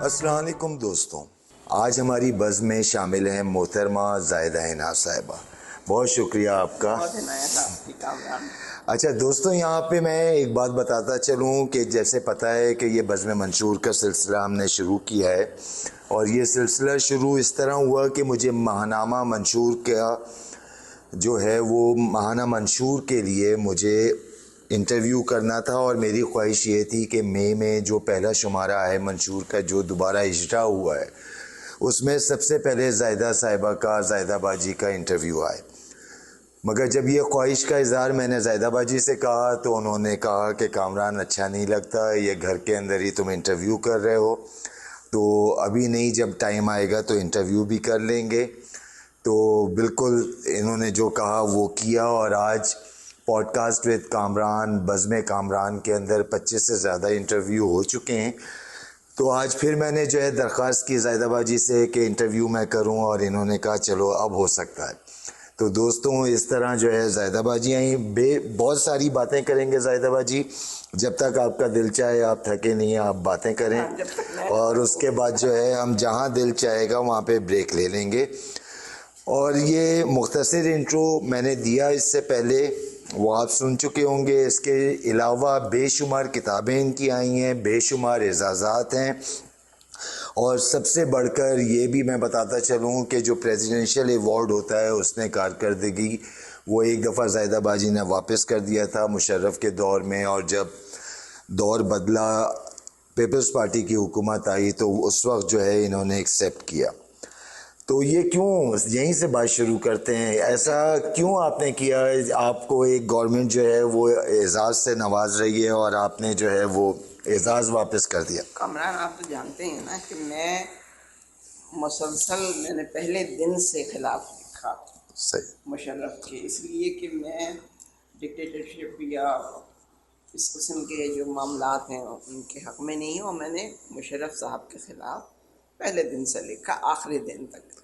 السلام علیکم دوستوں، آج ہماری بز میں شامل ہیں محترمہ زاہدہ حنا صاحبہ. بہت شکریہ آپ کا. اچھا دوستوں، یہاں پہ میں ایک بات بتاتا چلوں کہ جیسے پتہ ہے کہ یہ بزم منشور کا سلسلہ ہم نے شروع کیا ہے، اور یہ سلسلہ شروع اس طرح ہوا کہ مجھے ماہنامہ منشور کا جو ہے وہ ماہانہ منشور کے لیے مجھے انٹرویو کرنا تھا، اور میری خواہش یہ تھی کہ مئی میں جو پہلا شمارہ ہے منشور کا جو دوبارہ اجرا ہوا ہے اس میں سب سے پہلے زاہدہ صاحبہ کا، زاہدہ باجی کا انٹرویو آئے. مگر جب یہ خواہش کا اظہار میں نے زاہدہ باجی سے کہا تو انہوں نے کہا کہ کامران اچھا نہیں لگتا، یہ گھر کے اندر ہی تم انٹرویو کر رہے ہو، تو ابھی نہیں، جب ٹائم آئے گا تو انٹرویو بھی کر لیں گے. تو بالکل انہوں نے جو کہا وہ کیا، اور آج پوڈ کاسٹ وتھ کامران، بزم کامران کے اندر 25 سے زیادہ انٹرویو ہو چکے ہیں. تو آج پھر میں نے جو ہے درخواست کی زاہدہ باجی سے کہ انٹرویو میں کروں، اور انہوں نے کہا چلو اب ہو سکتا ہے. تو دوستوں اس طرح جو ہے زاہدہ باجی آئیں، بہت ساری باتیں کریں گے زاہدہ باجی، جب تک آپ کا دل چاہے، آپ تھکے نہیں، آپ باتیں کریں، اور اس کے بعد جو ہے ہم جہاں دل چاہے گا وہاں پہ بریک لے لیں گے. اور یہ مختصر انٹرو میں نے دیا اس سے پہلے، وہ آپ سن چکے ہوں گے. اس کے علاوہ بے شمار کتابیں ان کی آئی ہیں، بے شمار اعزازات ہیں، اور سب سے بڑھ کر یہ بھی میں بتاتا چلوں کہ جو پریزیڈنشل ایوارڈ ہوتا ہے اس نے کارکردگی وہ ایک دفعہ زاہدہ باجی نے واپس کر دیا تھا مشرف کے دور میں، اور جب دور بدلا، پیپلز پارٹی کی حکومت آئی، تو اس وقت جو ہے انہوں نے ایکسیپٹ کیا. تو یہ کیوں، یہیں سے بات شروع کرتے ہیں، ایسا کیوں آپ نے کیا؟ آپ کو ایک گورنمنٹ جو ہے وہ اعزاز سے نواز رہی ہے، اور آپ نے جو ہے وہ اعزاز واپس کر دیا. کامران آپ تو جانتے ہیں نا کہ میں نے پہلے دن سے خلاف لکھا صحیح. مشرف کے، اس لیے کہ میں ڈکٹیٹرشپ یا اس قسم کے جو معاملات ہیں ان کے حق میں نہیں ہوں. میں نے مشرف صاحب کے خلاف پہلے دن سے لکھا آخری دن تک.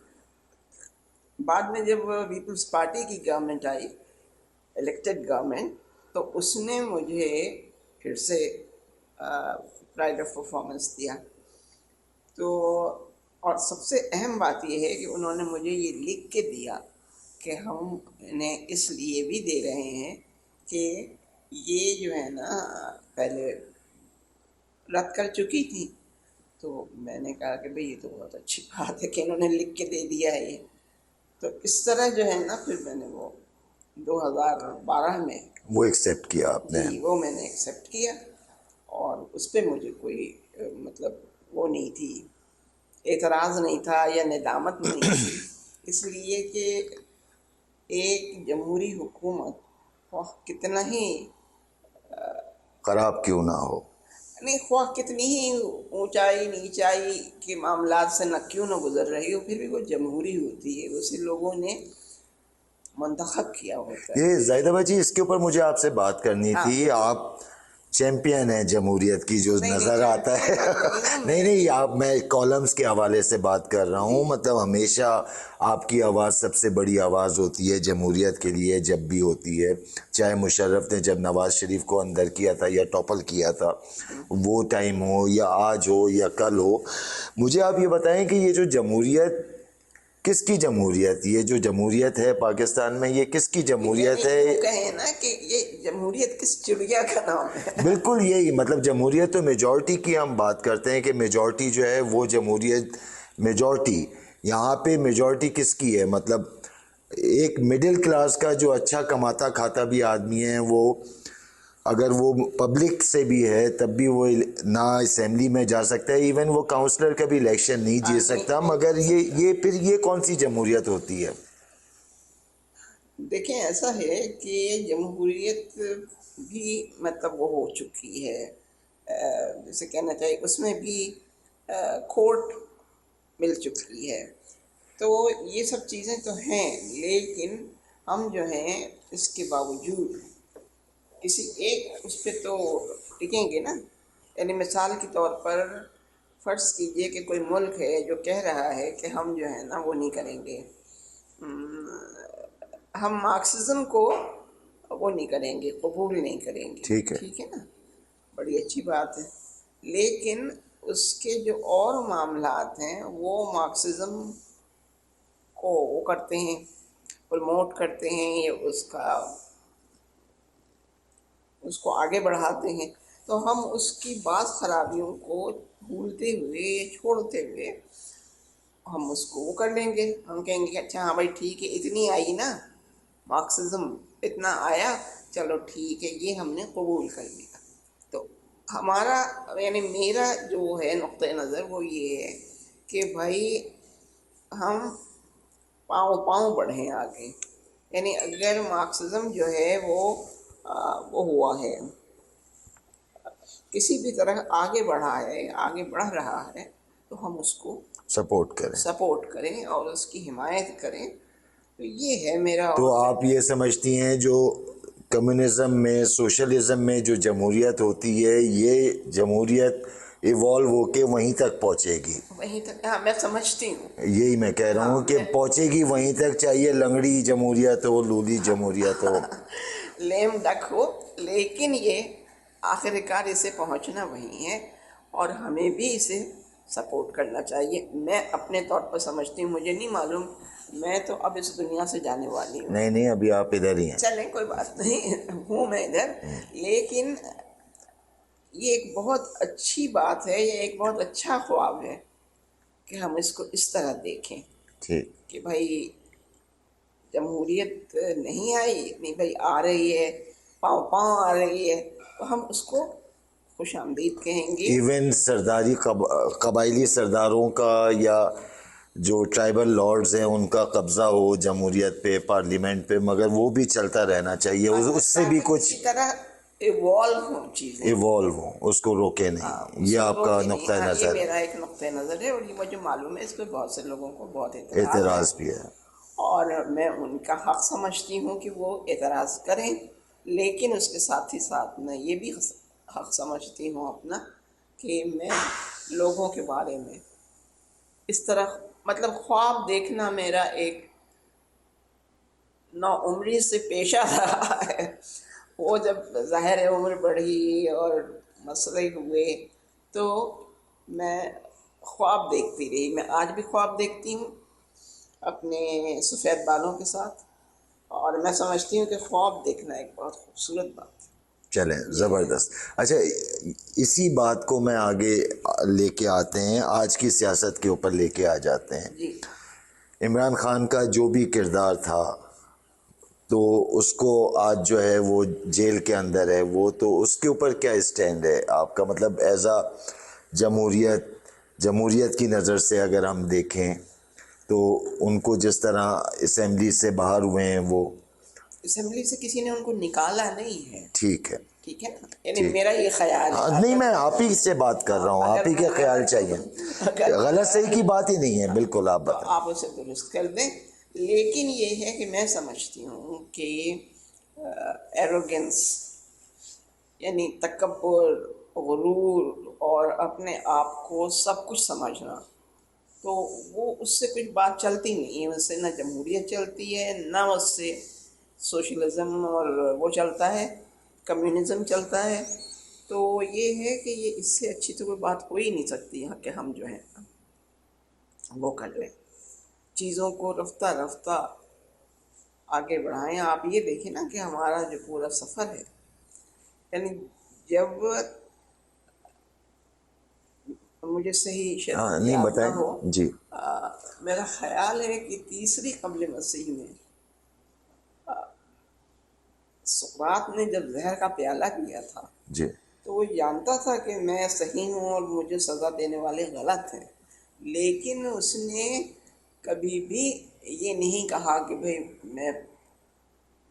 بعد میں جب پیپلز پارٹی کی گورنمنٹ آئی، الیکٹڈ گورنمنٹ، تو اس نے مجھے پھر سے رائٹ آف پرفارمنس دیا. تو اور سب سے اہم بات یہ ہے کہ انہوں نے مجھے یہ لکھ کے دیا کہ ہم انہیں اس لیے بھی دے رہے ہیں کہ یہ جو ہے نا پہلے رد کر چکی تھی. تو میں نے کہا کہ بھئی یہ تو بہت اچھی بات ہے کہ انہوں نے لکھ کے دے دیا ہے یہ. تو اس طرح جو ہے نا پھر میں نے وہ 2012 میں وہ ایکسیپٹ کیا آپ نے؟ جی وہ میں نے ایکسیپٹ کیا، اور اس پہ مجھے کوئی مطلب وہ نہیں تھی، اعتراض نہیں تھا یا ندامت نہیں تھی. اس لیے کہ ایک جمہوری حکومت خواہ کتنا ہی خراب کیوں نہ ہو، نہیں، خواہ کتنی ہی اونچائی نیچائی کے معاملات سے نہ کیوں نہ گزر رہی ہو، پھر بھی وہ جمہوری ہوتی ہے، اسے لوگوں نے منتخب کیا ہوتا ہے. یہ زاہدہ باجی اس کے اوپر مجھے آپ سے بات کرنی تھی. آپ چیمپئن ہیں جمہوریت کی، جو نظر آتا ہے. نہیں آپ، میں کالمز کے حوالے سے بات کر رہا ہوں. مطلب ہمیشہ آپ کی آواز سب سے بڑی آواز ہوتی ہے جمہوریت کے لیے جب بھی ہوتی ہے، چاہے مشرف نے جب نواز شریف کو اندر کیا تھا یا ٹاپل کیا تھا، وہ ٹائم ہو یا آج ہو یا کل ہو. مجھے آپ یہ بتائیں کہ یہ جو جمہوریت، کس کی جمہوریت، یہ جو جمہوریت ہے پاکستان میں، یہ کس کی جمہوریت ہے؟ وہ کہیں نا کہ یہ جمہوریت کس چڑیا کا نام ہے. بالکل یہی مطلب، جمہوریت تو میجورٹی کی ہم بات کرتے ہیں کہ میجورٹی جو ہے وہ جمہوریت، میجورٹی یہاں پہ میجورٹی کس کی ہے؟ مطلب ایک مڈل کلاس کا جو اچھا کماتا کھاتا بھی آدمی ہے، وہ اگر وہ پبلک سے بھی ہے تب بھی وہ نہ اسمبلی میں جا سکتا ہے، ایون وہ کاؤنسلر کا بھی الیکشن نہیں جیت سکتا. مگر یہ پھر یہ کون سی جمہوریت ہوتی ہے؟ دیکھیں ایسا ہے کہ جمہوریت بھی مطلب وہ ہو چکی ہے، جیسے کہنا چاہیے اس میں بھی کھوٹ مل چکی ہے. تو یہ سب چیزیں تو ہیں، لیکن ہم جو ہیں اس کے باوجود کسی ایک اس پہ تو ٹکیں گے نا. یعنی مثال کے طور پر فرض کیجئے کہ کوئی ملک ہے جو کہہ رہا ہے کہ ہم جو ہے نا وہ نہیں کریں گے، ہم مارکسزم کو وہ نہیں کریں گے، قبول نہیں کریں گے. ٹھیک ہے نا، بڑی اچھی بات ہے. لیکن اس کے جو اور معاملات ہیں وہ مارکسزم کو وہ کرتے ہیں، پروموٹ کرتے ہیں، یا اس کو آگے بڑھاتے ہیں، تو ہم اس کی بعض خرابیوں کو بھولتے ہوئے یا چھوڑتے ہوئے ہم اس کو وہ کر لیں گے. ہم کہیں گے کہ اچھا ہاں بھائی ٹھیک ہے، اتنی آئی نا مارکسزم، اتنا آیا، چلو ٹھیک ہے، یہ ہم نے قبول کر لیا. تو ہمارا یعنی میرا جو ہے نقطۂ نظر وہ یہ ہے کہ بھائی ہم پاؤں پاؤں بڑھیں آگے. یعنی اگر مارکسزم جو ہے وہ ہوا ہے، کسی بھی طرح آگے بڑھا ہے، آگے بڑھ رہا ہے، تو ہم اس کو سپورٹ کریں. سپورٹ کریں اور اس کی حمایت کریں. تو یہ ہے میرا. تو آپ یہ سمجھتی ہیں جو کمیونزم میں، سوشلزم میں جو جمہوریت ہوتی ہے، یہ جمہوریت ایوالو ہو کے وہیں تک پہنچے گی؟ وہیں تک، ہاں میں سمجھتی ہوں. یہی میں کہہ رہا ہوں کہ پہنچے گی وہیں تک، چاہیے لنگڑی جمہوریت ہو، لولی جمہوریت ہو، لیم ڈک ہو، لیکن یہ آخر کار اسے پہنچنا وہیں ہے، اور ہمیں بھی اسے سپورٹ کرنا چاہیے. میں اپنے طور پر سمجھتی ہوں، مجھے نہیں معلوم، میں تو اب اس دنیا سے جانے والی ہوں. نہیں ابھی آپ ادھر ہی ہیں. چلیں کوئی بات نہیں، ہوں میں ادھر، لیکن یہ ایک بہت اچھی بات ہے، یہ ایک بہت اچھا خواب ہے کہ ہم اس کو اس طرح دیکھیں ٹھیک. کہ بھائی جمہوریت نہیں آئی، نہیں بھائی آ رہی ہے، پاؤں پاؤں آ رہی ہے، تو ہم اس کو خوش آمدید کہیں گے. ایون سرداری قبائلی سرداروں کا یا جو ٹرائبل لارڈز ہیں ان کا قبضہ ہو جمہوریت پہ، پارلیمنٹ پہ، مگر وہ بھی چلتا رہنا چاہیے، اس سے بھی کچھ اسی طرح ایوالو ہوں چیزیں، ایوالو ہوں، اس کو روکے نہیں. یہ آپ کا نقطۂ یہ نظر میرا ایک نقطۂ نظر ہے، اور یہ مجھے معلوم ہے اس پہ بہت سے لوگوں کو بہت اعتراض ہے، اعتراض بھی ہے. اور میں ان کا حق سمجھتی ہوں کہ وہ اعتراض کریں، لیکن اس کے ساتھ ہی ساتھ میں یہ بھی حق سمجھتی ہوں اپنا کہ میں لوگوں کے بارے میں اس طرح مطلب خواب دیکھنا میرا ایک نوعمری سے پیشہ رہا ہے. وہ جب ظاہر عمر بڑھی اور مسئلے ہوئے تو میں خواب دیکھتی رہی. میں آج بھی خواب دیکھتی ہوں اپنے سفید بالوں کے ساتھ، اور میں سمجھتی ہوں کہ خواب دیکھنا ایک بہت خوبصورت بات ہے. چلیں زبردست. اچھا اسی بات کو میں آگے لے کے آتے ہیں، آج کی سیاست کے اوپر لے کے آ جاتے ہیں. جی. عمران خان کا جو بھی کردار تھا تو اس کو آج جو ہے وہ جیل کے اندر ہے، وہ تو اس کے اوپر کیا اسٹینڈ ہے آپ کا؟ مطلب ایز اے جمہوریت کی نظر سے اگر ہم دیکھیں تو ان کو جس طرح اسمبلی سے باہر ہوئے ہیں، وہ اسمبلی سے کسی نے ان کو نکالا نہیں ہے. ٹھیک ہے، ٹھیک ہے نا، یعنی میرا یہ خیال ہے. نہیں میں آپ ہی سے بات کر رہا ہوں، آپ ہی کے خیال چاہیے، غلط صحیح کی بات ہی نہیں ہے. بالکل آپ تو بتائیں. آپ اسے درست کر دیں. لیکن یہ ہے کہ میں سمجھتی ہوں کہ ایروگنس یعنی تکبر، غرور اور اپنے آپ کو سب کچھ سمجھنا، تو وہ اس سے کچھ بات چلتی نہیں ہے. اس سے نہ جمہوریت چلتی ہے، نہ اس سے سوشلزم اور وہ چلتا ہے، کمیونزم چلتا ہے. تو یہ ہے کہ یہ اس سے اچھی تو کوئی بات ہو ہی نہیں سکتی کہ ہم جو ہے وہ کر لیں، چیزوں کو رفتہ رفتہ آگے بڑھائیں. آپ یہ دیکھیں نا کہ ہمارا جو پورا سفر ہے، یعنی جب مجھے صحیح شرح نہیں یاد نہ بتائیں. ہو، جی. میرا خیال ہے کہ تیسری قبل مسیح میں سقراط نے جب زہر کا پیالہ پیا تھا جی. تو وہ جانتا تھا کہ میں صحیح ہوں اور مجھے سزا دینے والے غلط ہیں، لیکن اس نے کبھی بھی یہ نہیں کہا کہ بھئی میں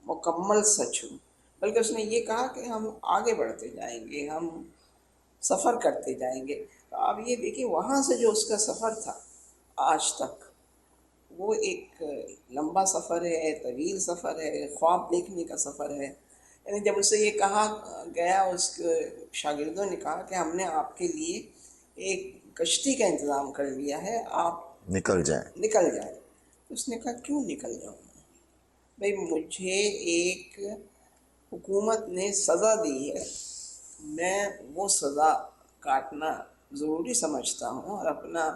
مکمل سچ ہوں، بلکہ اس نے یہ کہا کہ ہم آگے بڑھتے جائیں گے، ہم سفر کرتے جائیں گے. تو آپ یہ دیکھیں وہاں سے جو اس کا سفر تھا آج تک، وہ ایک لمبا سفر ہے، طویل سفر ہے، خواب دیکھنے کا سفر ہے. یعنی جب اسے یہ کہا گیا، اس کے شاگردوں نے کہا کہ ہم نے آپ کے لیے ایک کشتی کا انتظام کر لیا ہے، آپ نکل جائیں. اس نے کہا کیوں نکل جاؤں بھئی، مجھے ایک حکومت نے سزا دی ہے، میں وہ سزا کاٹنا ضروری سمجھتا ہوں اور اپنا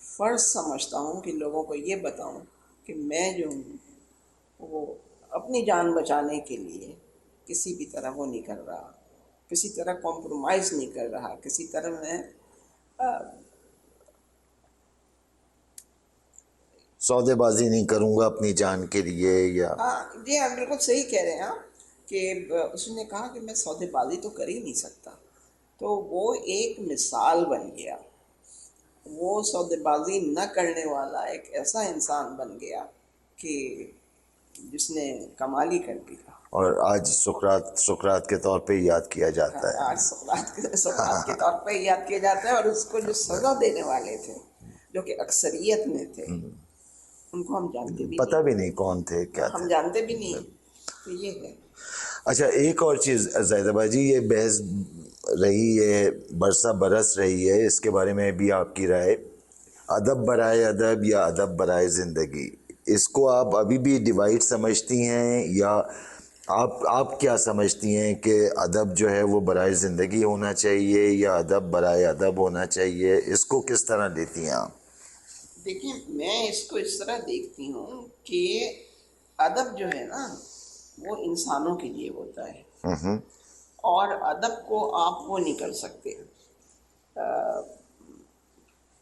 فرض سمجھتا ہوں کہ لوگوں کو یہ بتاؤں کہ میں جو ہوں وہ اپنی جان بچانے کے لیے کسی بھی طرح وہ نہیں کر رہا، کسی طرح کمپرومائز نہیں کر رہا، کسی طرح میں سودے بازی نہیں کروں گا اپنی جان کے لیے یا ہاں جی ہاں بالکل صحیح کہہ رہے ہیں آپ کہ اس نے کہا کہ میں سودے بازی تو کر ہی نہیں سکتا، تو وہ ایک مثال بن گیا، وہ سودے بازی نہ کرنے والا ایک ایسا انسان بن گیا کہ جس نے کمال ہی کر دیا۔ اور آج سقراط کے طور پہ یاد کیا جاتا ہے۔ آج سقراط کے طور پہ یاد کیا جاتا ہے، اور اس کو جو سزا دینے والے تھے جو کہ اکثریت میں تھے ان کو ہم جانتے بھی پتہ نہیں، بھی نہیں کون تھے کیا ہم تھے۔ جانتے بھی نہیں، تو یہ ہے۔ اچھا ایک اور چیز زاہدہ باجی، یہ بحث رہی ہے برسہ برس رہی ہے، اس کے بارے میں بھی آپ کی رائے، ادب برائے ادب یا ادب برائے زندگی، اس کو آپ ابھی بھی ڈیوائڈ سمجھتی ہیں یا آپ کیا سمجھتی ہیں کہ ادب جو ہے وہ برائے زندگی ہونا چاہیے یا ادب برائے ادب ہونا چاہیے، اس کو کس طرح لیتی ہیں آپ؟ دیکھیں میں اس کو اس طرح دیکھتی ہوں کہ ادب جو ہے نا وہ انسانوں کے لیے ہوتا ہے، اور ادب کو آپ وہ نہیں کر سکتے،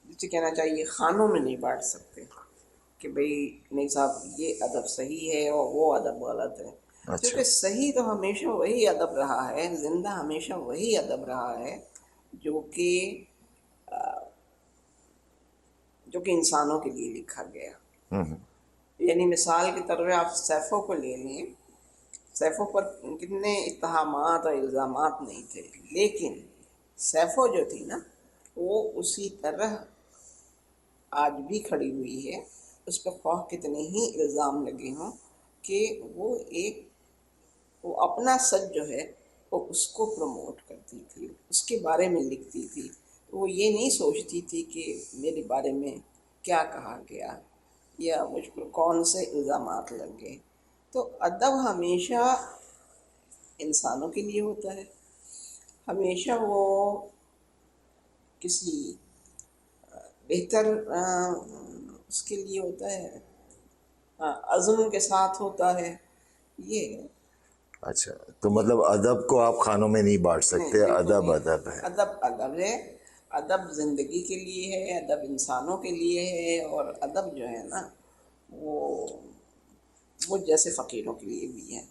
جسے کہنا چاہیے خانوں میں نہیں بانٹ سکتے کہ بھئی نہیں صاحب یہ ادب صحیح ہے اور وہ ادب غلط ہے، اچھا کیونکہ صحیح تو ہمیشہ وہی ادب رہا ہے، زندہ ہمیشہ وہی ادب رہا ہے جو کہ انسانوں کے لیے لکھا گیا۔ یعنی مثال کے طور پہ آپ سیفوں کو لے لیں، سیفوں پر کتنے اتہامات اور الزامات نہیں تھے، لیکن سیفوں جو تھی نا وہ اسی طرح آج بھی کھڑی ہوئی ہے، اس پہ خواہ کتنے ہی الزام لگے ہوں کہ وہ اپنا سچ جو ہے وہ اس کو پروموٹ کرتی تھی، اس کے بارے میں لکھتی تھی، وہ یہ نہیں سوچتی تھی کہ میرے بارے میں کیا کہا گیا یا مجھ پر کون سے الزامات لگ گئے۔ تو ادب ہمیشہ انسانوں کے لیے ہوتا ہے، ہمیشہ وہ کسی بہتر اس کے لیے ہوتا ہے، عزم کے ساتھ ہوتا ہے، یہ ہے۔ اچھا تو مطلب ادب کو آپ خانوں میں نہیں بانٹ نہیں سکتے، بالکل ادب نہیں، ادب ہے۔ ادب ادب ہے، ادب زندگی کے لیے ہے، ادب انسانوں کے لیے ہے، اور ادب جو ہے نا وہ جیسے فقیروں کے لیے بھی ہے۔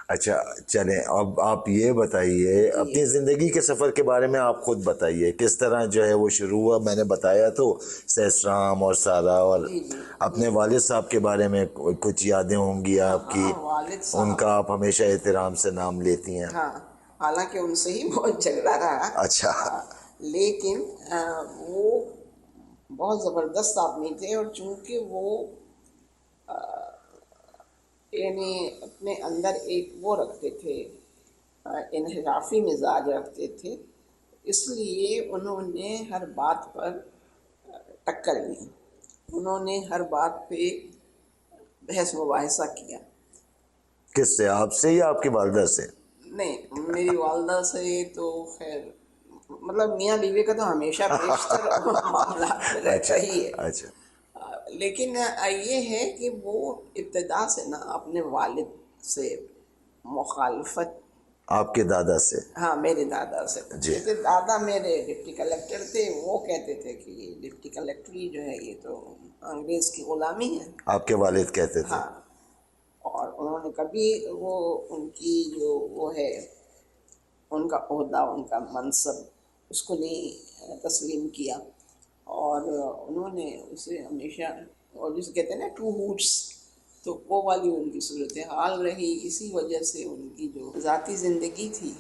اچھا چلیں اب آپ یہ بتائیے جی اپنی زندگی کے سفر کے بارے میں، آپ خود بتائیے کس طرح جو ہے وہ شروع ہوا۔ میں نے بتایا تو سہسرام اور سارا، اور جی جی اپنے والد صاحب کے بارے میں کچھ یادیں ہوں گی ہاں آپ کی، ہاں والد ان صاحب، کا آپ ہمیشہ احترام سے نام لیتی ہیں۔ ہاں حالانکہ ان سے ہی بہت جھگڑا رہا، اچھا لیکن وہ بہت زبردست آدمی تھے، اور چونکہ وہ یعنی اپنے اندر ایک وہ رکھتے تھے، انحرافی مزاج رکھتے تھے، اس لیے انہوں نے ہر بات پر ٹکر لی، انہوں نے ہر بات پہ بحث مباحثہ کیا۔ کس سے، آپ سے یا آپ کی والدہ سے؟ نہیں میری والدہ سے تو خیر مطلب میاں بیوی کا تو ہمیشہ بیشتر معاملات میں رہتا اچھا ہی ہے، اچھا لیکن یہ ہے کہ وہ ابتدا سے نا اپنے والد سے مخالفت، آپ کے دادا سے؟ ہاں میرے دادا سے، جی کیونکہ دادا میرے ڈپٹی کلیکٹر تھے، وہ کہتے تھے کہ یہ ڈپٹی کلیکٹری جو ہے یہ تو انگریز کی غلامی ہے، آپ کے والد کہتے تھے؟ ہاں، اور انہوں نے کبھی وہ ان کی جو وہ ہے ان کا عہدہ، ان کا منصب، اس کو نہیں تسلیم کیا، اور انہوں نے اسے ہمیشہ، اور جسے کہتے ہیں نا ٹو ہوٹس، تو وہ والی ان کی صورتحال رہی، اسی وجہ سے ان کی جو ذاتی زندگی تھی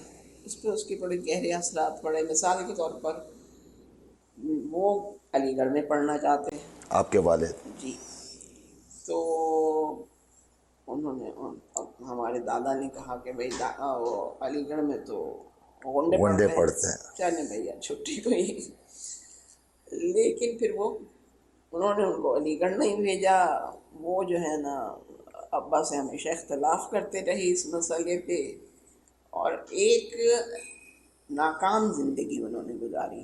اس پہ اس کے بڑے گہرے اثرات پڑے۔ مثال کے طور پر وہ علی گڑھ میں پڑھنا چاہتے ہیں، آپ کے والد؟ جی، تو انہوں نے ہمارے دادا نے کہا کہ بھائی وہ علی گڑھ میں تو غنڈے ونڈے پڑھتے ہیں، پڑھتے ہیں۔ چلیں بھیا چھٹی ہوئی، لیکن پھر انہوں نے ان کو علی گڑھ نہیں بھیجا، وہ جو ہے نا ابا سے ہمیشہ اختلاف کرتے رہے اس مسئلے پہ، اور ایک ناکام زندگی انہوں نے گزاری۔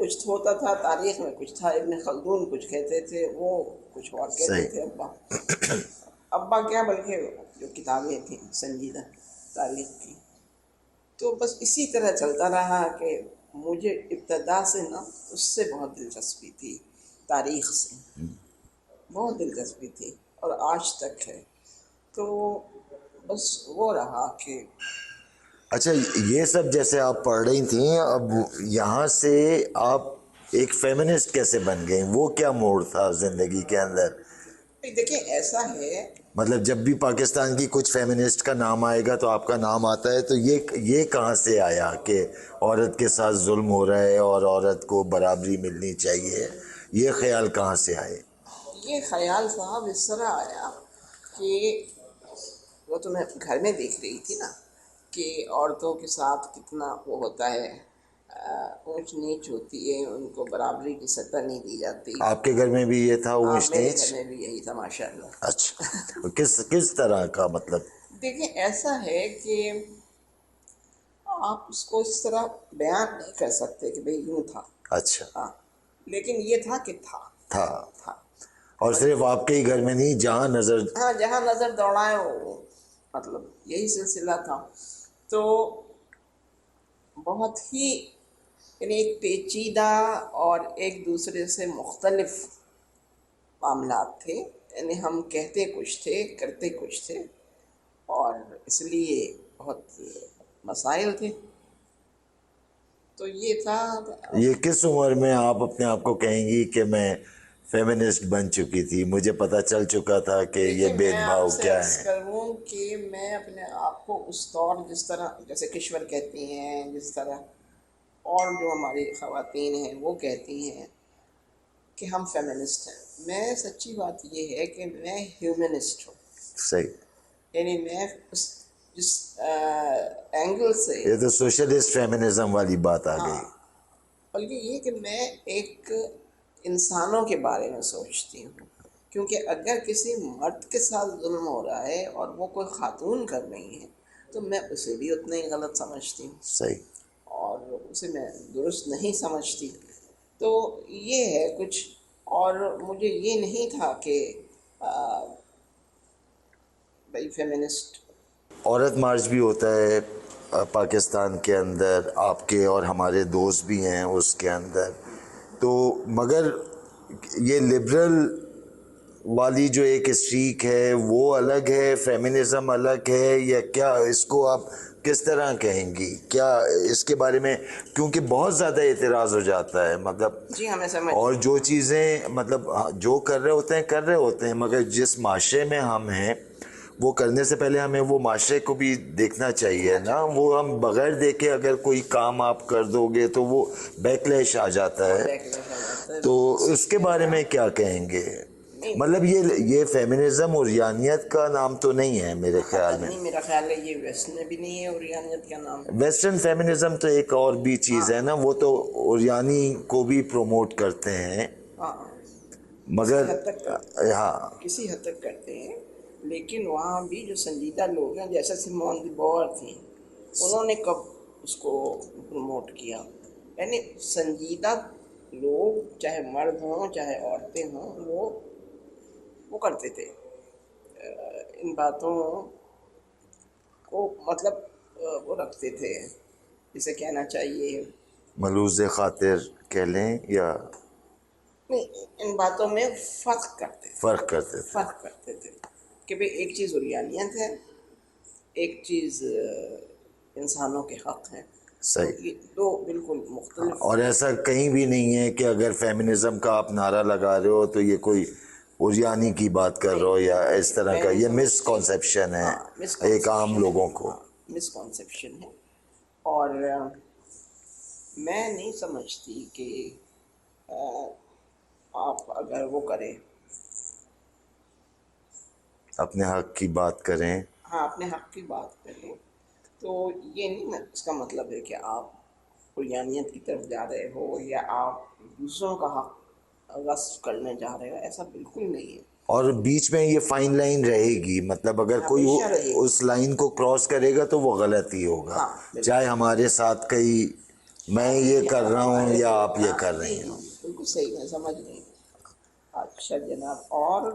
کچھ ہوتا تھا، تاریخ میں کچھ تھا، ابن خلدون کچھ کہتے تھے، وہ کچھ اور کہتے صحیح. تھے. ابا کیا بلکہ جو کتابیں تھیں سنجیدہ تاریخ کی. تو بس اسی طرح چلتا رہا کہ مجھے ابتدا سے نا اس سے بہت دلچسپی تھی، تاریخ سے بہت دلچسپی تھی اور آج تک ہے. تو بس وہ رہا کہ اچھا یہ سب جیسے آپ پڑھ رہی تھیں، اب یہاں سے آپ ایک فیمنسٹ کیسے بن گئیں؟ وہ کیا موڑ تھا زندگی کے اندر؟ دیکھیں ایسا ہے، مطلب جب بھی پاکستان کی کچھ فیمنسٹ کا نام آئے گا تو آپ کا نام آتا ہے، تو یہ کہاں سے آیا کہ عورت کے ساتھ ظلم ہو رہا ہے اور عورت کو برابری ملنی چاہیے؟ یہ خیال کہاں سے آئے؟ یہ خیال صاحب اس طرح آیا کہ وہ تو میں گھر میں دیکھ رہی تھی نا کہ عورتوں کے ساتھ کتنا وہ ہوتا ہے، اونچ نیچ ہوتی ہے، ان کو برابری کی سطح نہیں دی جاتی. آپ کے گھر میں بھی یہ تھا اونچ میرے نیچ؟ گھر میں بھی یہی تھا ماشاء اللہ. اچھا کس طرح کا مطلب؟ دیکھیں ایسا ہے کہ آپ اس کو اس طرح بیان نہیں کر سکتے کہ بھئی یوں تھا. اچھا. ہاں لیکن یہ تھا کہ تھا. تھا. اور صرف آپ کے ہی گھر میں نہیں، جہاں نظر ہاں جہاں نظر دوڑائے وہ مطلب یہی سلسلہ تھا. تو بہت ہی یعنی ایک پیچیدہ اور ایک دوسرے سے مختلف معاملات تھے. یعنی ہم کہتے کچھ تھے، کرتے کچھ تھے، اور اس لیے بہت مسائل تھے. تو یہ تھا. یہ کس عمر میں آپ اپنے آپ کو کہیں گی کہ میں فیمنسٹ بن چکی تھی، مجھے پتہ چل چکا تھا کہ یہ دیکھیے بھید میں آپ بھاؤ سے کیا عرض ہے؟ کروں کہ میں اپنے آپ کو اس دور جس طرح جیسے کشور کہتی ہیں، جس طرح اور جو ہماری خواتین ہیں وہ کہتی ہیں کہ ہم فیمنسٹ ہیں، میں سچی بات یہ ہے کہ میں ہیومنسٹ ہوں. صحیح. یعنی میں جس اینگل سے یہ تو سوشلسٹ فیمنزم والی بات آ گئی. بلکہ یہ کہ میں ایک انسانوں کے بارے میں سوچتی ہوں. کیونکہ اگر کسی مرد کے ساتھ ظلم ہو رہا ہے اور وہ کوئی خاتون کر رہی ہے تو میں اسے بھی اتنا ہی غلط سمجھتی ہوں صحیح. اور اسے میں درست نہیں سمجھتی. تو یہ ہے کچھ. اور مجھے یہ نہیں تھا کہ بھائی فیمنسٹ. عورت مارچ بھی ہوتا ہے پاکستان کے اندر، آپ کے اور ہمارے دوست بھی ہیں اس کے اندر، تو مگر یہ لبرل والی جو ایک اسٹریک ہے وہ الگ ہے، فیمنزم الگ ہے، یا کیا اس کو آپ کس طرح کہیں گی؟ کیا اس کے بارے میں، کیونکہ بہت زیادہ اعتراض ہو جاتا ہے، مطلب جی ہمیں سمجھ. اور جو چیزیں مطلب جو کر رہے ہوتے ہیں مگر جس معاشرے میں ہم ہیں وہ کرنے سے پہلے ہمیں وہ معاشرے کو بھی دیکھنا چاہیے نا. وہ ہم بغیر دیکھے اگر کوئی کام آپ کر دو گے تو وہ بیکلیش آ جاتا ہے. تو اس کے بارے میں کیا کہیں گے؟ مطلب یہ فیمنزم اوریانیت کا نام تو نہیں ہے میرے خیال میں. نہیں، میرا خیال ہے یہ ویسٹ میں بھی نہیں ہے اوریانیت کا نام. ویسٹرن فیمنزم تو ایک اور بھی چیز ہے نا، وہ تو اوریانی کو بھی پروموٹ کرتے ہیں ہاں مگر ہاں کسی حد تک کرتے ہیں. لیکن وہاں بھی جو سنجیدہ لوگ ہیں جیسے سیمون دی بوور تھیں، انہوں نے کب اس کو پروموٹ کیا؟ یعنی سنجیدہ لوگ چاہے مرد ہوں چاہے عورتیں ہوں وہ کرتے تھے ان باتوں کو، مطلب وہ رکھتے تھے، جسے کہنا چاہیے ملوز خاطر کہہ لیں، یا نہیں، ان باتوں میں فرق کرتے تھے کہ بھئی ایک چیز اوریانیت ہے، ایک چیز انسانوں کے حق ہیں. صحیح. تو یہ دو بالکل مختلف. اور ایسا کہیں بھی نہیں ہے کہ اگر فیمنزم کا آپ نعرہ لگا رہے ہو تو یہ کوئی اوریانی کی بات کر رہے ہو یا اس طرح کا، یہ مس کنسیپشن ہے ایک عام لوگوں کو. مس کنسیپشن ہے. اور میں نہیں سمجھتی کہ آپ اگر وہ کریں، اپنے حق کی بات کریں، ہاں اپنے حق کی بات کریں، تو یہ نہیں اس کا مطلب ہے کہ آپ اوریانیت کی طرف جا رہے ہو یا آپ دوسروں کا حق غصب کرنے جا رہے ہو. ایسا بالکل نہیں ہے. اور بیچ میں یہ فائن لائن رہے گی، مطلب اگر کوئی اس لائن کو کراس کرے گا تو وہ غلط ہی ہوگا، چاہے ہمارے ساتھ کئی میں یہ کر رہا ہوں یا آپ یہ کر رہی جی، ہیں. بالکل صحیح ہے، سمجھ رہی ہوں. اچھا جناب. اور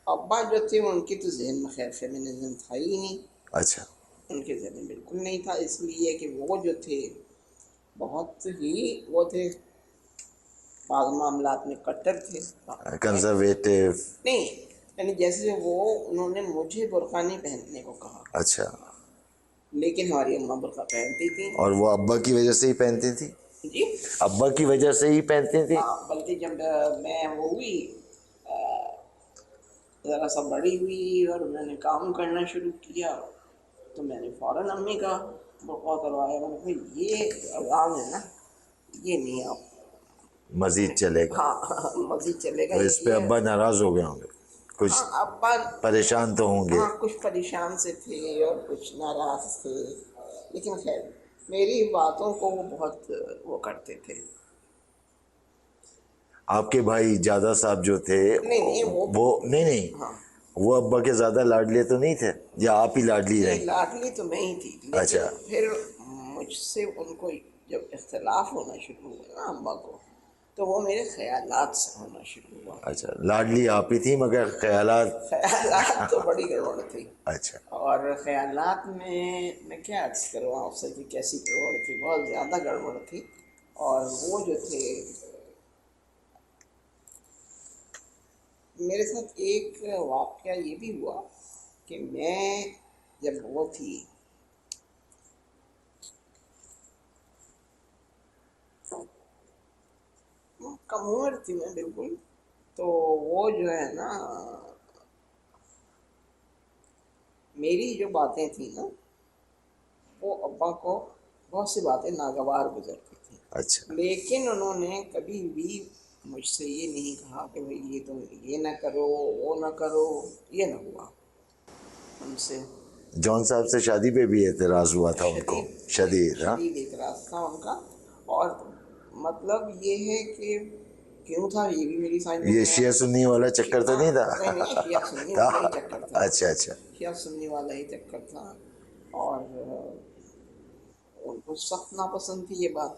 ابا جو تھے ان کی تو ذہن میں خیر فیمنزم تھا ہی نہیں، اچھا. ان کے ذہن میں بالکل نہیں تھا، اس لیے کہ وہ جو تھے بہت ہی وہ تھے، بعض معاملات میں کٹر تھے. کنزرویٹو. نہیں، یعنی جیسے وہ انہوں نے مجھے برقع نہیں پہننے کو کہا، اچھا. لیکن ہماری اماں برقع پہنتی تھیں. اور وہ ابا کی وجہ سے ہی پہنتی تھی؟ جی ابا کی وجہ سے ہی پہنتی تھی؟ ہاں، بلکہ جب میں وہ ہوئی ذرا سا بڑی ہوئی اور میں نے کام کرنا شروع کیا تو میں نے فوراً امی کا برقع کروایا. میں نے کہا یہ اذان ہے نا، یہ نہیں آپ مزید چلے گا. ہاں مزید چلے گا تو اس پہ یہ. ابا ناراض ہو گئے ہوں گے، کچھ ہاں ابا پریشان تو ہوں گے. ہاں کچھ پریشان سے تھے اور کچھ ناراض تھے، لیکن خیر میری باتوں کو وہ بہت وہ کرتے تھے. آپ کے بھائی جادہ صاحب جو تھے نہیں وہ نہیں ہاں وہ ابا کے زیادہ لاڈلے تو نہیں تھے، یا آپ ہی لاڈلی نہیں، رہی؟ لاڈلی تو میں ہی تھی، لیکن اچھا. پھر مجھ سے ان کو جب اختلاف ہونا شروع ہوا نا اماں کو، تو وہ میرے خیالات سے ہونا شروع ہوا. اچھا، لاڈلی آپ ہی تھی مگر خیالات. خیالات تو بڑی گڑبڑ تھی. اچھا. اور خیالات میں کیا عرض کروں آپ سے کہ کیسی گڑبڑ تھی، بہت زیادہ گڑبڑ تھی. اور وہ جو تھے میرے ساتھ ایک واقعہ یہ بھی ہوا کہ میں جب وہ تھی کم عمر تھی میں بالکل، تو وہ جو ہے نا میری جو باتیں تھیں نا وہ ابا کو بہت سی باتیں ناگوار گزرتی تھیں. اچھا. لیکن انہوں نے کبھی بھی مجھ سے یہ نہیں کہا کہ بھئی یہ تم یہ نہ کرو وہ نہ کرو. یہ نہ ہوا ان سے. جون صاحب سے شادی پہ بھی اعتراض ہوا تھا ان کو؟ شدید. ہاں. شدید اعتراض تھا ان کا. اور مطلب یہ ہے کہ کیوں تھا یہ بھی میری سائنس یہ شیعہ سنی والا چکر تو نہیں تھا؟ نہیں شیعہ سنی تھا. والا ہی چکر تھا. اچھا اچھا. شیعہ سنی والا ہی چکر تھا. اور ان کو سخت ناپسند تھی یہ بات.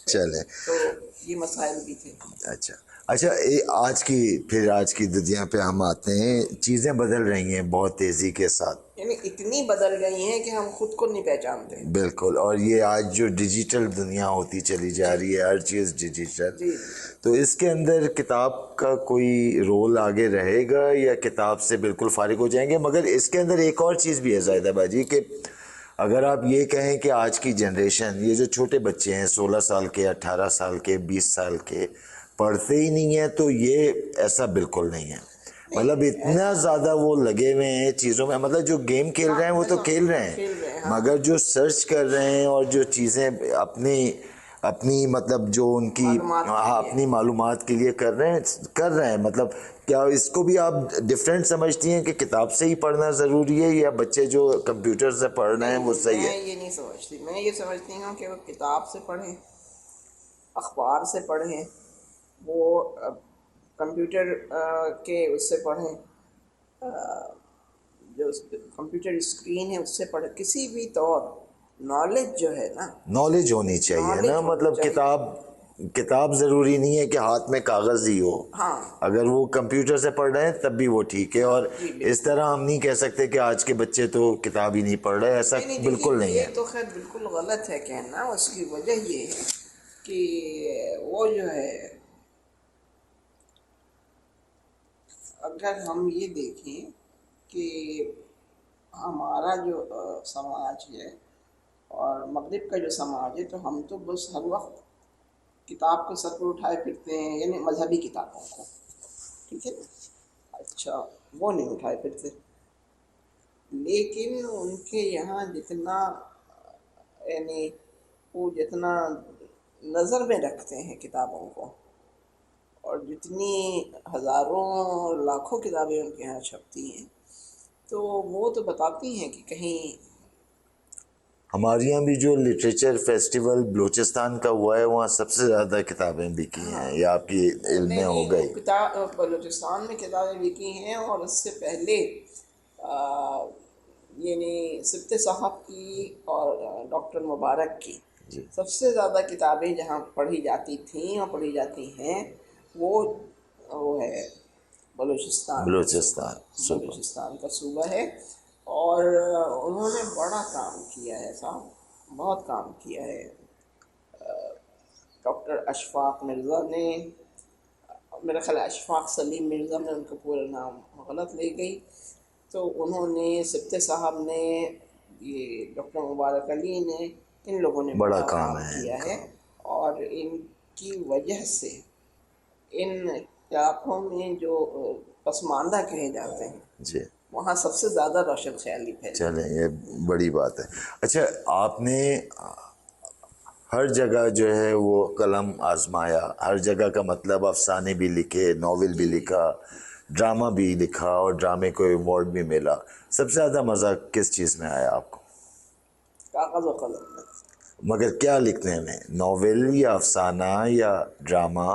چلے. تو یہ مسائل بھی تھے. اچھا اچھا. آج کی دنیا پہ ہم آتے ہیں، چیزیں بدل رہی ہیں بہت تیزی کے ساتھ. یعنی اتنی بدل گئی ہیں کہ ہم خود کو نہیں پہچانتے. بالکل. اور یہ آج جو ڈیجیٹل دنیا ہوتی چلی جا رہی ہے، ہر چیز ڈیجیٹل، جی تو اس کے اندر کتاب کا کوئی رول آگے رہے گا یا کتاب سے بالکل فارغ ہو جائیں گے؟ مگر اس کے اندر ایک اور چیز بھی ہے زاہدہ باجی، کہ اگر آپ یہ کہیں کہ آج کی جنریشن، یہ جو چھوٹے بچے ہیں 16 سال کے، 18 سال کے، 20 سال کے، پڑھتے ہی نہیں ہیں، تو یہ ایسا بالکل نہیں ہے. مطلب اتنا زیادہ وہ لگے ہوئے ہیں چیزوں میں، مطلب جو گیم کھیل رہے ہیں وہ تو کھیل رہے ہیں، مگر جو سرچ کر رہے ہیں اور جو چیزیں اپنی مطلب جو ان کی اپنی معلومات کے لیے کر رہے ہیں. مطلب کیا اس کو بھی آپ ڈفرینٹ سمجھتی ہیں کہ کتاب سے ہی پڑھنا ضروری ہے، یا بچے جو کمپیوٹر سے پڑھ رہے ہیں وہ صحیح ہے؟ میں یہ نہیں سمجھتی. میں یہ سمجھتی ہوں کہ وہ کتاب سے پڑھیں، اخبار سے پڑھیں، وہ کمپیوٹر کے اس سے پڑھیں، جو کمپیوٹر اسکرین ہے اس سے پڑھیں. کسی بھی طور نالج جو ہے نا، نالج ہونی چاہیے نا. مطلب کتاب ضروری نہیں ہے کہ ہاتھ میں کاغذ ہی ہو. ہاں اگر وہ کمپیوٹر سے پڑھ رہے ہیں تب بھی وہ ٹھیک ہے. اور اس طرح ہم نہیں کہہ سکتے کہ آج کے بچے تو کتاب ہی نہیں پڑھ رہے، ایسا بالکل نہیں ہے. یہ تو خیر بالکل غلط ہے کہنا. اس کی وجہ یہ ہے کہ وہ جو ہے، اگر ہم یہ دیکھیں کہ ہمارا جو سماج ہے اور مغرب کا جو سماج ہے، تو ہم تو بس ہر وقت کتاب کو سر پر اٹھائے پھرتے ہیں، یعنی مذہبی کتابوں کو. ٹھیک ہے نا؟ اچھا وہ نہیں اٹھائے پھرتے، لیکن ان کے یہاں جتنا یعنی وہ جتنا نظر میں رکھتے ہیں کتابوں کو، اور جتنی ہزاروں لاکھوں کتابیں ان کے یہاں چھپتی ہیں، تو وہ تو بتاتی ہیں کہ کہیں. ہمارے یہاں بھی جو لٹریچر فیسٹیول بلوچستان کا ہوا ہے، وہاں سب سے زیادہ کتابیں بکی ہیں. یہ آپ کی علم میں ہو گئی. بلوچستان میں کتابیں بکی ہیں. اور اس سے پہلے یعنی سبت صاحب کی اور ڈاکٹر مبارک کی جی سب سے زیادہ کتابیں جہاں پڑھی جاتی تھیں اور پڑھی جاتی ہیں وہ ہے بلوچستان کا بلوچستان صوبہ، صوبہ. بلوچستان کا صوبہ ہے. اور انہوں نے بڑا کام کیا ہے صاحب، بہت کام کیا ہے. ڈاکٹر اشفاق مرزا نے، میرا خیال ہے اشفاق سلیم مرزا، میں ان کا پورا نام غلط لے گئی، تو انہوں نے، سبت صاحب نے، یہ ڈاکٹر مبارک علی نے، ان لوگوں نے بڑا بڑا کام کام ہے ان کیا کا. ہے. اور ان کی وجہ سے ان علاقوں میں جو پسماندہ کہے جاتے ہیں جی وہاں سب سے زیادہ روشن خیالی پھیلی. چلیں یہ بڑی بات ہے. اچھا آپ نے ہر جگہ جو ہے وہ قلم آزمایا، ہر جگہ کا مطلب افسانے بھی لکھے، ناول بھی لکھا، ڈرامہ بھی لکھا اور ڈرامے کو ایوارڈ بھی ملا. سب سے زیادہ مزہ کس چیز میں آیا آپ کو؟ کاغذ و قلم میں. مگر کیا لکھنے میں، ناول یا افسانہ یا ڈرامہ؟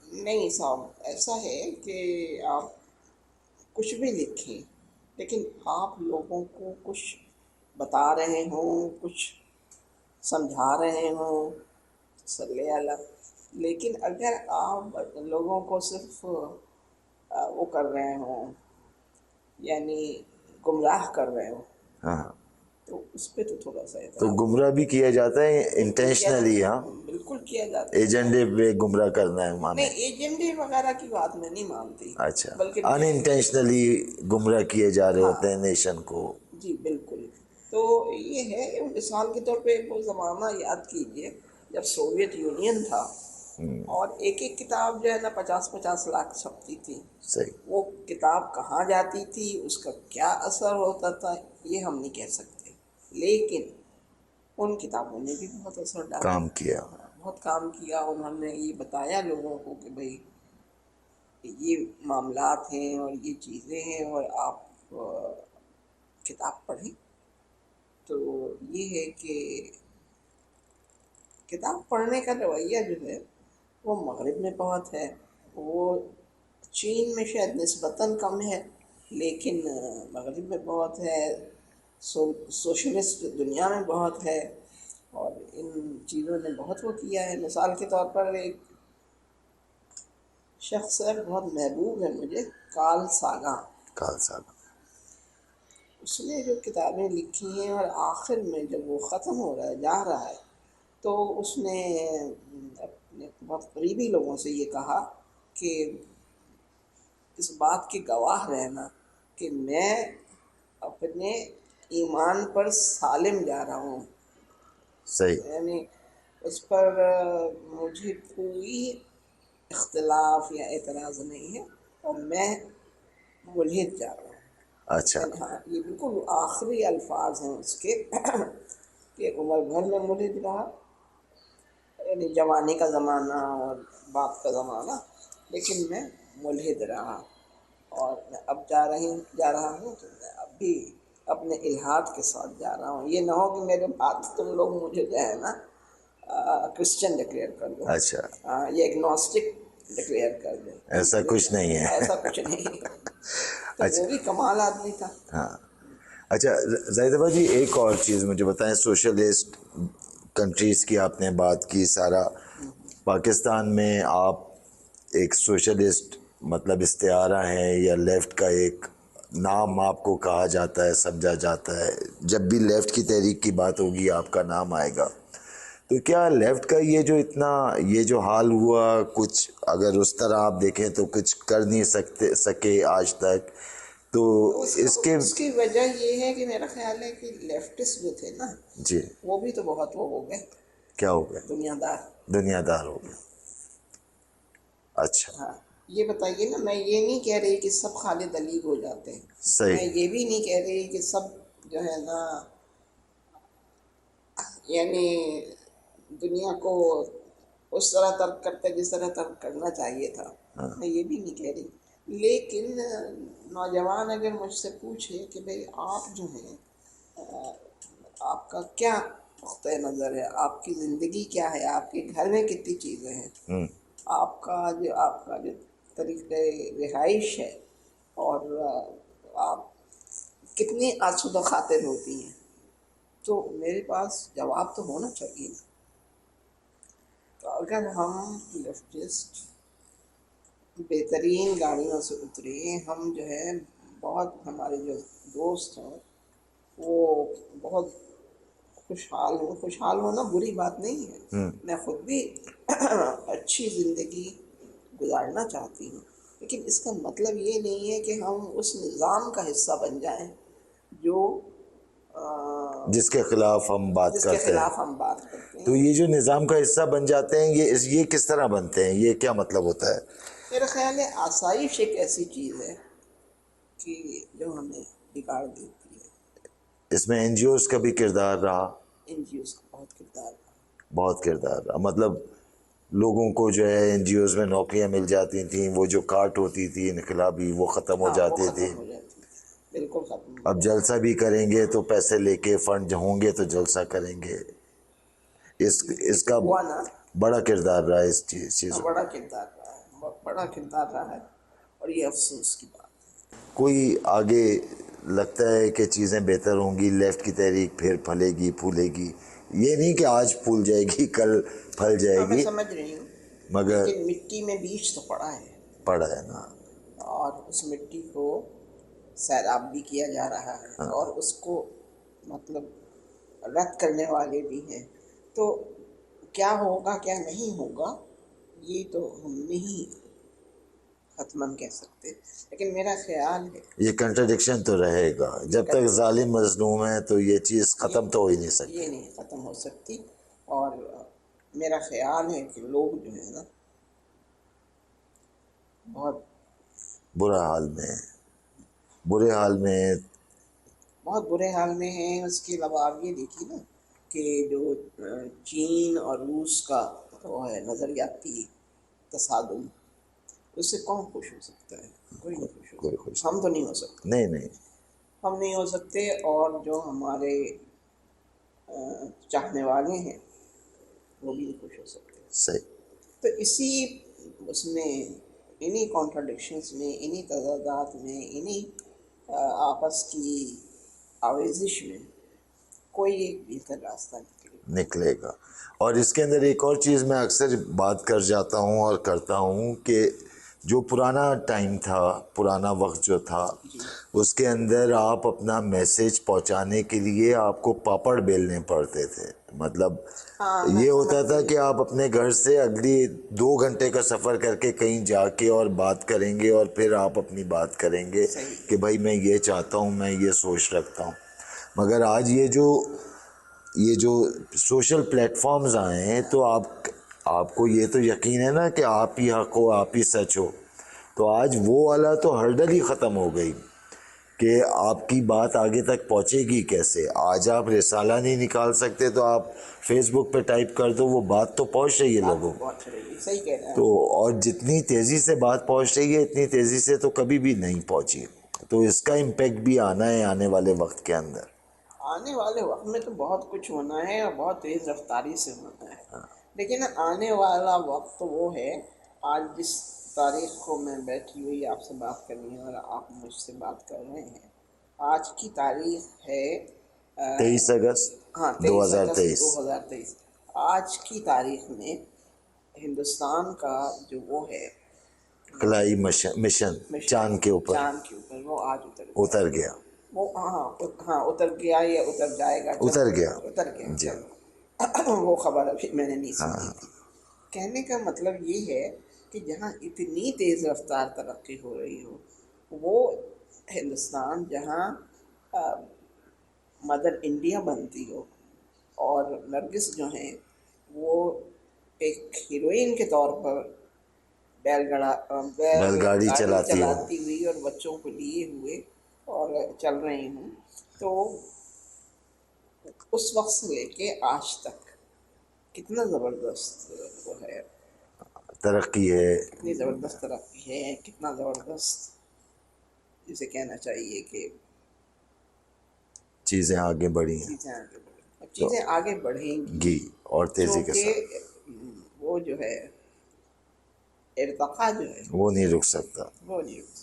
نہیں صاحب، ایسا ہے کہ آپ کچھ بھی لکھیں لیکن آپ لوگوں کو کچھ بتا رہے ہوں، کچھ سمجھا رہے ہوں، تسلی اللہ. لیکن اگر آپ لوگوں کو صرف وہ کر رہے ہوں، یعنی گمراہ کر رہے ہوں، ہاں تو اس پہ تو تھوڑا سا تو اعتراض. گمراہ بھی کیا جاتا ہے انٹینشنلی؟ ہاں بالکل کیا جاتا ہے. ایجنڈے پہ گمراہ کرنا ہے نہیں، مانے؟ ایجنڈے وغیرہ کی بات میں نہیں مانتی، اچھا، بلکہ ان انٹینشنلی گمراہ کیے جا رہے ہاں ہوتے ہیں نیشن کو. جی بالکل. تو یہ ہے، مثال کے طور پہ وہ زمانہ یاد کیجئے جب سوویت یونین تھا اور ایک ایک کتاب جو ہے نا 50-50 لاکھ چھپتی تھی. صحیح. وہ کتاب کہاں جاتی تھی، اس کا کیا اثر ہوتا تھا، یہ ہم نہیں کہہ سکتے، لیکن ان کتابوں نے بھی بہت اثر ڈالا، کام کیا. بہت کام کیا. انہوں نے یہ بتایا لوگوں کو کہ بھئی یہ معاملات ہیں اور یہ چیزیں ہیں اور آپ کتاب پڑھیں. تو یہ ہے کہ کتاب پڑھنے کا رویہ جو ہے وہ مغرب میں بہت ہے، وہ چین میں شاید نسبتاً کم ہے، لیکن مغرب میں بہت ہے، سوشلسٹ دنیا میں بہت ہے. اور ان چیزوں نے بہت وہ کیا ہے. مثال کے طور پر ایک شخص ہے بہت محبوب ہے مجھے، کارل ساگاں. کال سال. اس نے جو کتابیں لکھی ہیں اور آخر میں جب وہ ختم ہو رہا ہے، جا رہا ہے، تو اس نے اپنے بہت قریبی لوگوں سے یہ کہا کہ اس بات کی گواہ رہنا کہ میں اپنے ایمان پر سالم جا رہا ہوں، صحیح. یعنی اس پر مجھے کوئی اختلاف یا اعتراض نہیں ہے اور میں ملحد جا رہا ہوں. اچھا. یعنی ہاں، یہ بالکل آخری الفاظ ہیں اس کے کہ عمر بھر میں ملحد رہا، یعنی جوانی کا زمانہ اور باپ کا زمانہ، لیکن میں ملحد رہا. اور میں اب جا رہا ہوں تو میں اب بھی اپنے الحاد کے ساتھ جا رہا ہوں. یہ نہ ہو کہ میرے بعد تم لوگ مجھے جو ہے نا کرسچن ڈکلیئر کر دو، اچھا، یہ ایگنوسٹک ڈکلیئر کر دو. ایسا کچھ نہیں ہے. ایسا کچھ نہیں. تو اچھا. وہ بھی کمال آدمی تھا. ہاں. اچھا زاہدہ جی، ایک اور چیز مجھے بتائیں. سوشلسٹ کنٹریز کی آپ نے بات کی سارا، پاکستان میں آپ ایک سوشلسٹ مطلب استعارہ ہیں یا لیفٹ کا ایک نام آپ کو کہا جاتا ہے، سمجھا جاتا ہے. جب بھی لیفٹ کی تحریک کی بات ہوگی آپ کا نام آئے گا. تو کیا لیفٹ کا یہ جو حال ہوا، کچھ اگر اس طرح آپ دیکھیں تو کچھ کر نہیں سکے آج تک، تو اس کی وجہ یہ ہے کہ میرا خیال ہے کہ لیفٹسٹ جو تھے نا، جی وہ بھی تو بہت وہ ہو گئے، کیا ہو گیا؟ دنیا دار. دنیا دار ہو گیا. اچھا. ہاں، یہ بتائیے نا، میں یہ نہیں کہہ رہی کہ سب خالد علی ہو جاتے ہیں، صحیح. میں یہ بھی نہیں کہہ رہی کہ سب جو ہے نا یعنی دنیا کو اس طرح ترک کرتے جس طرح ترک کرنا چاہیے تھا، میں یہ بھی نہیں کہہ رہی. لیکن نوجوان اگر مجھ سے پوچھے کہ بھئی آپ جو ہیں آپ کا کیا نقطۂ نظر ہے، آپ کی زندگی کیا ہے، آپ کے گھر میں کتنی چیزیں ہیں، آپ کا جو طریقۂ رہائش ہے، اور آپ کتنی آسودہ خاطر ہوتی ہیں. تو میرے پاس جواب تو ہونا چاہیے. تو اگر ہم لیفٹسٹ بہترین گاڑیوں سے اترے، ہم جو ہے بہت، ہمارے جو دوست ہیں وہ بہت خوشحال ہوں. خوشحال ہونا بری بات نہیں ہے، میں خود بھی اچھی زندگی گزارنا چاہتی ہوں، لیکن اس کا مطلب یہ نہیں ہے کہ ہم اس نظام کا حصہ بن جائیں جو جس کے خلاف ہم بات جس کے کرتے ہیں. خلاف ہم بات کرتے ہیں. تو یہ جو نظام کا حصہ بن جاتے ہیں، یہ کس طرح بنتے ہیں؟ یہ کیا مطلب ہوتا ہے؟ میرا خیال ہے آسائش ایک ایسی چیز ہے کہ جو ہمیں بگاڑ دیتی ہے. اس میں این جی اوز کا بھی کردار رہا. این جی اوز کا بہت کردار ہے. بہت کردار رہا. مطلب لوگوں کو جو ہے این جی اوز میں نوکریاں مل جاتی تھیں، وہ جو کاٹ ہوتی تھی انقلابی، وہ ختم ہو ہاں، وہ جاتی تھی. ختم ہو جاتی ہے، بالکل ختم ہو اب جاتی جلسہ بھی کریں گے تو پیسے لے کے، فنڈ ہوں گے تو جلسہ کریں گے. اس کا ہوا نا. بڑا کردار رہا ہے اس چیزوں. بڑا کردار رہا ہے، بہت بڑا کردار رہا ہے، اور یہ افسوس کی بات ہے. کوئی آگے لگتا ہے کہ چیزیں بہتر ہوں گی، لیفٹ کی تحریک پھر پھلے گی پھولے گی؟ یہ نہیں کہ آج پھول جائے گی کل پھل جائے ہاں، میں گی، سمجھ رہی ہوں، مگر لیکن مٹی میں بیج تو پڑا ہے، پڑا ہے نا. اور اس مٹی کو سیراب بھی کیا جا رہا ہے، اور اس کو مطلب رد کرنے والے بھی ہیں. تو کیا ہوگا کیا نہیں ہوگا یہ تو ہم نہیں حتماً کہہ سکتے، لیکن میرا خیال ہے یہ کنٹرڈکشن تو رہے گا. جب تک ظالم مظلوم ہے تو یہ چیز ختم تو ہو ہی نہیں سکتی. یہ نہیں ختم ہو سکتی. اور میرا خیال ہے کہ لوگ جو ہے نا بہت برے حال میں بہت برے حال میں ہیں. اس کے علاوہ آپ یہ دیکھیے نا کہ جو چین اور روس کا وہ ہے نظریاتی تصادم، اس سے کون خوش ہو سکتا ہے؟ کوئی نہیں خوش ہو کوئی سکتا. خوش ہم تو نہیں ہو سکتے. نہیں. ہم نہیں ہو سکتے، اور جو ہمارے چاہنے والے ہیں وہ بھی نہیں خوش ہو سکتے. صحیح. تو اسی اس میں، انہی کانٹرڈکشنس میں، انہی تضادات میں، انہی آپس کی آویزش میں کوئی ایک بہتر راستہ نکلے گا. اور اس کے اندر ایک اور چیز میں اکثر بات کر جاتا ہوں اور کرتا ہوں کہ جو پرانا ٹائم تھا، پرانا وقت جو تھا، جی. اس کے اندر آپ اپنا میسیج پہنچانے کے لیے آپ کو پاپڑ بیلنے پڑتے تھے. مطلب ہاں، میں یہ ہوتا سمجھتی تھا ہوں. کہ آپ اپنے گھر سے اگلی 2 گھنٹے کا سفر کر کے کہیں جا کے اور بات کریں گے، اور پھر آپ اپنی بات کریں گے صحیح. کہ بھائی میں یہ چاہتا ہوں، میں یہ سوچ رکھتا ہوں. مگر آج یہ جو سوشل پلیٹ فارمز آئے ہیں، تو آپ کو یہ تو یقین ہے نا کہ آپ ہی حق ہو، آپ ہی سچ ہو. تو آج وہ والا تو ہرڈل ہی ختم ہو گئی کہ آپ کی بات آگے تک پہنچے گی کیسے. آج آپ رسالہ نہیں نکال سکتے تو آپ فیس بک پہ ٹائپ کر دو، وہ بات تو پہنچ رہی ہے بات لوگوں. پہنچ رہی ہے. صحیح کہہ رہے ہیں. تو اور جتنی تیزی سے بات پہنچ رہی ہے، اتنی تیزی سے تو کبھی بھی نہیں پہنچی. تو اس کا امپیکٹ بھی آنا ہے آنے والے وقت کے اندر. آنے والے وقت میں تو بہت کچھ ہونا ہے، اور بہت تیز رفتاری سے ہونا ہے. لیکن آنے والا وقت وہ ہے، آج جس تاریخ کو میں بیٹھی ہوئی آپ سے بات کرنی ہے اور آپ مجھ سے بات کر رہے ہیں، آج کی تاریخ ہے 23 اگست ہاں 23 اگست 2023. 2023. آج کی تاریخ میں ہندوستان کا جو وہ ہے خلائی مشن چاند کے اوپر چاند کے اوپر، وہ آج اتر گیا. وہ ہاں اتر گیا یا اتر جائے گا. اتر گیا. اتر گیا. جی. چلو وہ خبر ابھی میں نے نہیں سنی تھی. کہنے کا مطلب یہ ہے کہ جہاں اتنی تیز رفتار ترقی ہو رہی ہو، وہ ہندوستان جہاں مدر انڈیا بنتی ہو، اور نرگس جو ہیں وہ ایک ہیروئن کے طور پر بیل گاڑی گاڑی چلاتی ہو. چلاتی ہوئی اور بچوں کو لیے ہوئے اور چل رہی ہوں، تو اس وقت سے لے کے آج تک کتنا زبردست وہ ہے، ترقی ہے. کتنی زبردست ترقی ہے، کتنا زبردست جسے کہنا چاہیے کہ چیزیں آگے بڑھی ہیں. چیزیں آگے بڑھیں، چیزیں آگے بڑھیں گی، اور تیزی کے ساتھ. کیونکہ وہ جو ہے ارتقا جو ہے وہ نہیں رک سکتا. وہ نہیں رک سکتا.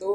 2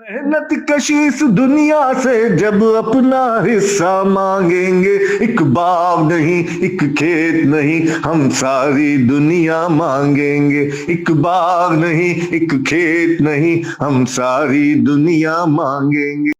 محنت کش اس دنیا سے جب اپنا حصہ مانگیں گے، ایک باغ نہیں ایک کھیت نہیں ہم ساری دنیا مانگیں گے، ایک باغ نہیں ایک کھیت نہیں ہم ساری دنیا مانگیں گے۔